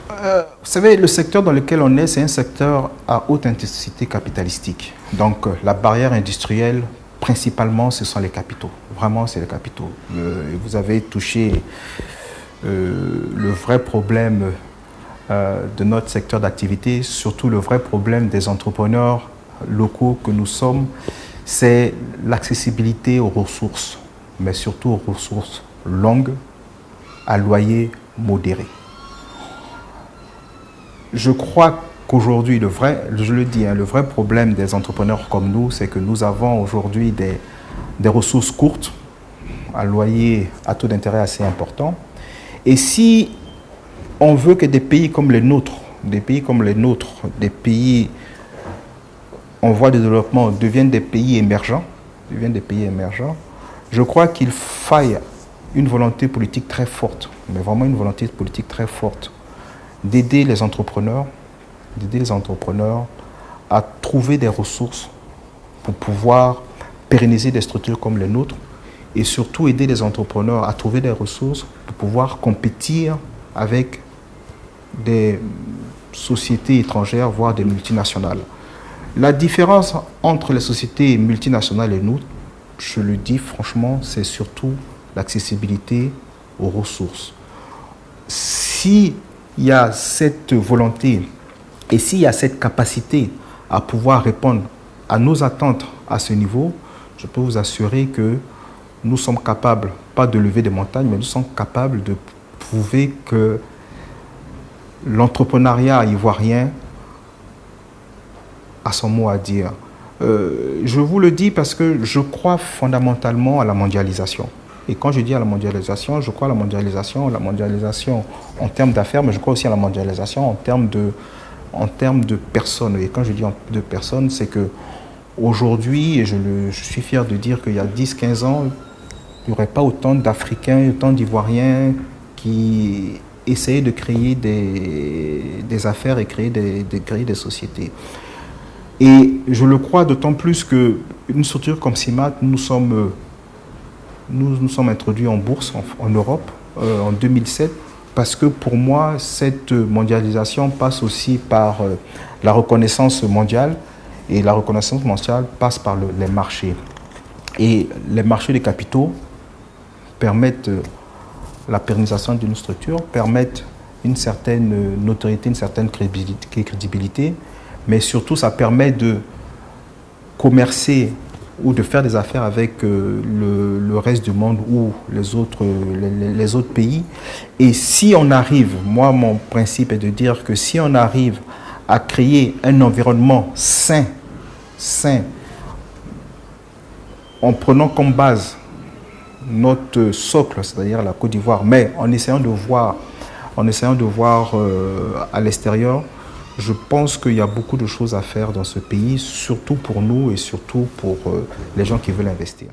Vous savez, le secteur dans lequel on est, c'est un secteur à haute intensité capitalistique. Donc, la barrière industrielle, principalement, ce sont les capitaux. Vraiment, c'est les capitaux. Vous avez touché le vrai problème de notre secteur d'activité, surtout le vrai problème des entrepreneurs locaux que nous sommes, c'est l'accessibilité aux ressources, mais surtout aux ressources longues, à loyer modéré. Je crois qu'aujourd'hui, je le dis, le vrai problème des entrepreneurs comme nous, c'est que nous avons aujourd'hui des ressources courtes, à loyer à taux d'intérêt assez important. Et si on veut que des pays comme les nôtres, des pays en voie de développement deviennent des pays émergents, je crois qu'il faille une volonté politique très forte, mais vraiment une volonté politique très forte, d'aider les entrepreneurs à trouver des ressources pour pouvoir pérenniser des structures comme les nôtres et surtout aider les entrepreneurs à trouver des ressources pour pouvoir compétir avec des sociétés étrangères, voire des multinationales. La différence entre les sociétés multinationales et nous, je le dis franchement, c'est surtout l'accessibilité aux ressources. S'il y a cette volonté et s'il y a cette capacité à pouvoir répondre à nos attentes à ce niveau, je peux vous assurer que nous sommes capables, pas de lever des montagnes, mais nous sommes capables de prouver que l'entrepreneuriat ivoirien a son mot à dire. Je vous le dis parce que je crois fondamentalement à la mondialisation. Et quand je dis à la mondialisation, je crois à la mondialisation en termes d'affaires, mais je crois aussi à la mondialisation en termes de personnes. Et quand je dis de personnes, c'est que aujourd'hui, et je suis fier de dire qu'il y a 10-15 ans, il n'y aurait pas autant d'Africains, autant d'Ivoiriens qui essayaient de créer des affaires et créer des sociétés. Et je le crois d'autant plus qu'une structure comme CIMAT, nous sommes introduits en bourse en Europe en 2007 parce que pour moi, cette mondialisation passe aussi par la reconnaissance mondiale et la reconnaissance mondiale passe par les marchés. Et les marchés des capitaux permettent la pérennisation d'une structure, permettent une certaine notoriété, une certaine crédibilité, mais surtout ça permet de commercer ou de faire des affaires avec le reste du monde ou les autres pays. Et si on arrive, moi mon principe est de dire que si on arrive à créer un environnement sain, en prenant comme base notre socle, c'est-à-dire la Côte d'Ivoire, mais en essayant de voir à l'extérieur, je pense qu'il y a beaucoup de choses à faire dans ce pays, surtout pour nous et surtout pour les gens qui veulent investir.